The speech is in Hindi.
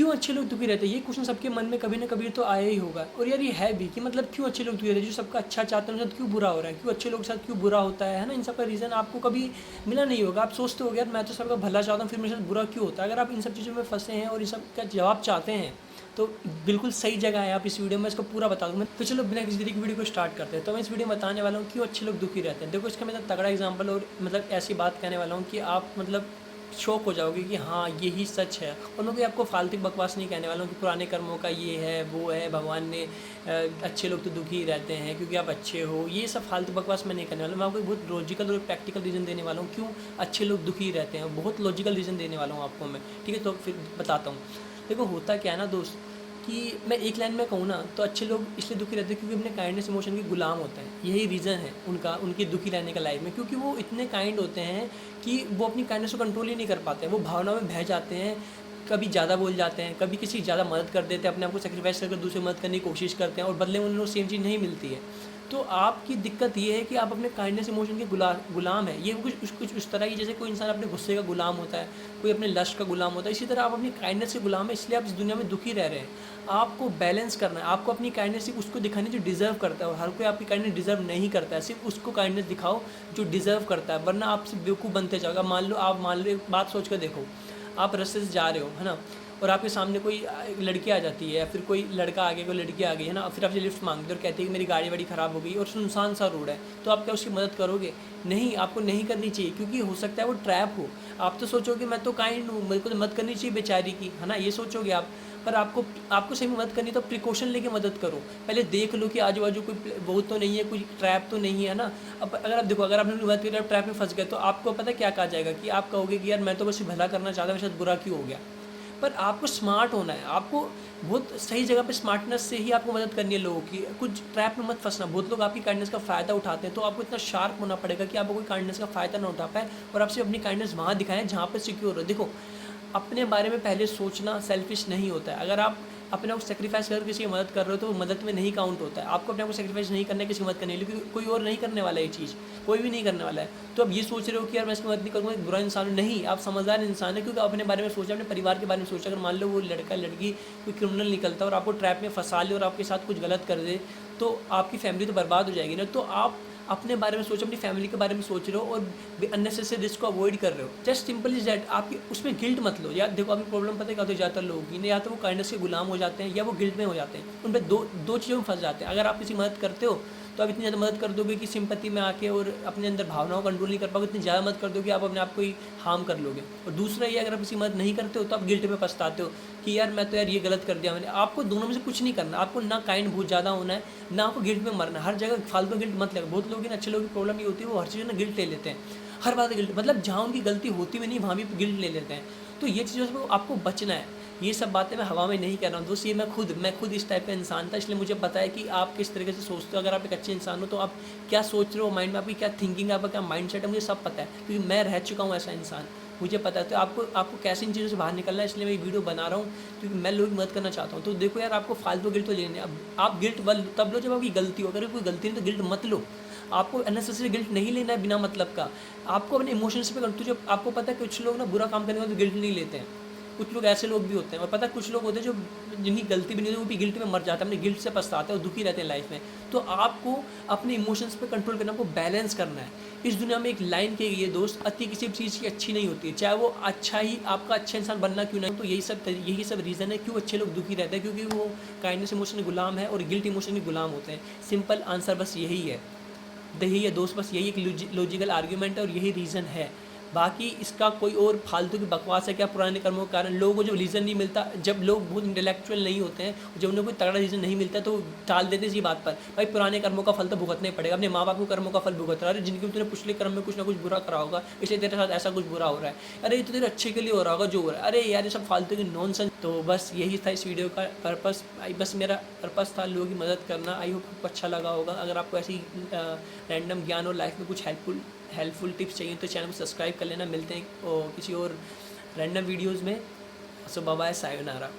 क्यों अच्छे लोग दुखी रहते हैं? ये क्वेश्चन सबके मन में कभी ना कभी तो आया ही होगा। और यार ये है भी कि मतलब क्यों अच्छे लोग दुखी रहते हैं? जो सबका अच्छा चाहते हैं उनके साथ क्यों बुरा हो रहा है? क्यों अच्छे लोगों के साथ क्यों बुरा होता है ना? इन सब का रीज़न आपको कभी मिला नहीं होगा। आप सोचते होगे यार मैं तो सबका भला चाहता हूँ, फिर मेरे साथ बुरा क्यों होता है? अगर आप इन सब चीज़ों में फँसे हैं और इन सब का जवाब चाहते हैं तो बिल्कुल सही जगह है। आप इस वीडियो में इसको पूरा बता दूँगा। तो चलो बिना किसी देरी की वीडियो को स्टार्ट करते हैं। तो मैं इस वीडियो में बताने वाला हूँ क्यों अच्छे लोग दुखी रहते हैं। देखो इसका मैं तगड़ा एग्जांपल और मतलब ऐसी बात कहने वाला हूँ कि आप मतलब शॉक हो जाओगे कि हाँ यही सच है। और मैं कोई आपको फालतू बकवास नहीं कहने वाला हूँ कि पुराने कर्मों का ये है वो है, भगवान ने अच्छे लोग तो दुखी ही रहते हैं क्योंकि आप अच्छे हो, ये सब फालतू बकवास मैं नहीं करने वाला। मैं आपको बहुत लॉजिकल और प्रैक्टिकल रीज़न देने वाला हूँ क्यों अच्छे लोग दुखी रहते हैं। बहुत लॉजिकल रीज़न देने वाला हूँ आपको मैं, ठीक है। तो फिर बताता हूँ। देखो होता क्या है ना दोस्त, कि मैं एक लाइन में कहूँ ना तो अच्छे लोग इसलिए दुखी रहते हैं क्योंकि अपने काइंडनेस इमोशन के गुलाम होते हैं। यही रीज़न है उनका, उनके दुखी रहने का लाइफ में, क्योंकि वो इतने काइंड होते हैं कि वो अपनी काइंडनेस को कंट्रोल ही नहीं कर पाते हैं। वो भावनाओं में बह जाते हैं, कभी ज़्यादा बोल जाते हैं, कभी किसी की ज़्यादा मदद कर देते हैं, अपने आप को सेक्रीफाइस करके दूसरी मदद करने की कोशिश करते हैं और बदले में उन्हें सेम चीज़ नहीं मिलती है। तो आपकी दिक्कत ये है कि आप अपने काइंडनेस इमोशन के गुलाम है। ये कुछ उस तरह ही जैसे कोई इंसान अपने गुस्से का गुलाम होता है, कोई अपने लस्ट का गुलाम होता है, इसी तरह आप अपनी काइंडनेस के गुलाम है। इसलिए आप इस दुनिया में दुखी रह रहे हैं। आपको बैलेंस करना है। आपको अपनी काइंडनेस सिर्फ उसको दिखानी जो डिज़र्व करता है, और हर कोई आपकी काइंडनेस डिज़र्व नहीं करता है। सिर्फ उसको काइंडनेस दिखाओ जो डिज़र्व करता है, वरना आप सिर्फ बेवकूफ़ बनते जाओगे। आप मान लो एक बात सोच कर देखो, आप रास्ते से जा रहे हो है ना, और आपके सामने कोई लड़की आ जाती है या फिर कोई लड़का आ गया, कोई लड़की आ गई है ना, फिर आपसे लिफ्ट मांगते हैं और कहती है कि मेरी गाड़ी वाड़ी ख़राब हो गई और सुनसान सा रोड है, तो आप क्या उसकी मदद करोगे? नहीं, आपको नहीं करनी चाहिए, क्योंकि हो सकता है वो ट्रैप हो। आप तो सोचोगे मैं तो काइंड हूँ, मेरे को तो मदद करनी चाहिए बेचारी की, है ना, ये सोचोगे आप। पर आपको सही में मदद करनी तो प्रिकॉशन लेके मदद करो। पहले देख लो कि आजू बाजू कोई वो तो नहीं है, कोई ट्रैप तो नहीं है ना। अब अगर आप देखो, अगर आपने मदद करी, आप ट्रैप में फंस गए, तो आपको पता क्या कहा जाएगा कि आप कहोगे कि यार मैं तो बस भला करना चाहता हूँ, मेरे साथ बुरा क्यों हो गया। पर आपको स्मार्ट होना है। आपको बहुत सही जगह पे स्मार्टनेस से ही आपको मदद करनी है लोगों की। कुछ ट्रैप में मत फंसना। बहुत लोग आपकी काइंडनेस का फ़ायदा उठाते हैं, तो आपको इतना शार्प होना पड़ेगा कि आपको कोई काइंडनेस का फ़ायदा ना उठा पाए और आपसे अपनी काइंडनेस वहाँ दिखाएं जहाँ पर सिक्योर हो। देखो, अपने बारे में पहले सोचना सेल्फिश नहीं होता है। अगर आप अपने आप को सेक्रीफाइस कर किसी की मदद कर रहे हो तो वो मदद में नहीं काउंट होता है। आपको अपने आप को सेक्रीफाइस नहीं करना है किसी की मदद करने के लिए, क्योंकि कोई और नहीं करने वाला है ये चीज़, कोई भी नहीं करने वाला है। तो अब ये सोच रहे हो कि यार मैं इसकी मदद नहीं करूँगा, एक बुरा इंसान हूँ। नहीं, आप समझदार इंसान है, क्योंकि आप अपने बारे में सोचा, अपने परिवार के बारे में सोचा। अगर मान लो वो लड़का लड़की कोई क्रिमिनल निकलता है और आपको ट्रैप में फंसा ले और आपके साथ कुछ गलत कर दे, तो आपकी फैमिली तो बर्बाद हो जाएगी ना। तो आप अपने बारे में सोचो, अपनी फैमिली के बारे में सोच रहे हो और अननेसेसरी रिस्क को अवॉइड कर रहे हो। Just simple is that. आपकी उसमें गिल्ट मत लो यार। देखो, आपकी प्रॉब्लम पता है क्या होती है ज़्यादातर लोगों की, या तो वो काइंडनेस के गुलाम हो जाते हैं या वो गिल्ट में हो जाते हैं। उन पर दो चीज़ों में फंस जाते हैं। अगर आप किसी मदद करते हो तो आप इतनी ज़्यादा मदद कर दोगे कि सिंपैथी में आके और अपने अंदर भावनाओं को कंट्रोल नहीं कर पाओगे। इतनी ज़्यादा मदद कर दोगे आप अपने आप को ही हार्म कर लोगे। और दूसरा ये, अगर आप किसी मदद नहीं करते हो तो आप गिल्ट में पछताते हो कि यार मैं तो यार ये गलत कर दिया मैंने। आपको दोनों में से कुछ नहीं करना। आपको ना काइंड बहुत ज़्यादा होना है, ना आपको गिल्ट में मरना। हर जगह फालतू गिल्ट मत लेगा। बहुत लोग अच्छे लोगों की प्रॉब्लम ये होती है, वो हर चीज़ में गिल्ट ले लेते हैं। हर बात गिल्ट, मतलब जहाँ उनकी गलती होती भी नहीं वहाँ भी गिल्ट ले लेते हैं। तो ये चीज़ों से आपको बचना है। ये सब बातें मैं हवा में नहीं कह रहा हूँ दोस्त। ये मैं खुद इस टाइप का इंसान था, इसलिए मुझे पता है कि आप किस तरीके से सोचते हो। अगर आप एक अच्छे इंसान हो तो आप क्या सोच रहे हो, माइंड में आपकी क्या थिंकिंग है, आपका क्या माइंडसेट है, मुझे सब पता है, क्योंकि मैं रह चुका हूँ ऐसा इंसान। मुझे पता है। तो आपको कैसे इन चीज़ों से बाहर निकलना है, इसलिए मैं ये वीडियो बना रहा हूँ, क्योंकि मैं लोगों की मदद करना चाहता हूँ। तो देखो यार, आपको फालतू गिल्ट तो लेने, अब आप गिल्ट तब लो जब आपकी गलती हो। अगर कोई गलती नहीं तो गिल्ट मत लो। आपको अननेसेसरी गिल्ट नहीं लेना है बिना मतलब का। आपको अपने इमोशंस पे तो जब आपको पता है कुछ लोग ना बुरा काम करने के बाद गिल्ट नहीं लेते हैं। कुछ लोग ऐसे लोग भी होते हैं, और पता है कुछ लोग होते हैं जो जिनकी गलती भी नहीं होती वो भी गिल्ट में मर जाते हैं, अपने गिल्ट से पछताते हैं और दुखी रहते हैं लाइफ में। तो आपको अपने इमोशंस पे कंट्रोल करना, आपको बैलेंस करना है। इस दुनिया में एक लाइन कही गई है दोस्त, अति किसी भी चीज़ की अच्छी नहीं होती है, चाहे वो अच्छा ही आपका अच्छा इंसान बनना क्यों नहीं। तो यही सब रीज़न है क्यों अच्छे लोग दुखी रहते हैं, क्योंकि वो काइंडनेस इमोशन के गुलाम है और गिल्ट इमोशन के गुलाम होते हैं। सिंपल आंसर बस यही है। यही है दोस्त, बस यही एक लॉजिकल आर्ग्यूमेंट है और यही रीज़न है। बाकी इसका कोई और फालतू की बकवास है क्या? पुराने कर्मों के कारण लोगों को जब रीज़न नहीं मिलता, जब लोग बहुत इंटेलेक्चुअल नहीं होते हैं, जब उन्हें कोई तगड़ा रीज़न नहीं मिलता तो टाल देते इसी बात पर, भाई पुराने कर्मों का फल तो भुगतना ही पड़ेगा। अपने माँ बाप के कर्मों का फल भुगत रहा है। अरे जिनके तूने पिछले कर्म में कुछ ना कुछ बुरा करा होगा, इसलिए तेरे साथ ऐसा कुछ बुरा हो रहा है। अरे ये तो तेरे अच्छे के लिए हो रहा होगा जो हो रहा है। अरे यार, ये सब फालतू की नॉनसेंस। तो बस यही था इस वीडियो का पर्पस। बस मेरा पर्पस था लोगों की मदद करना। आई होप आपको अच्छा लगा होगा। अगर आपको ऐसी रैंडम ज्ञान और लाइफ में कुछ हेल्पफुल टिप्स चाहिए तो चैनल को सब्सक्राइब कर लेना। मिलते हैं और किसी और रैंडम वीडियोज़ में। सो बाय बाय, सायोनारा।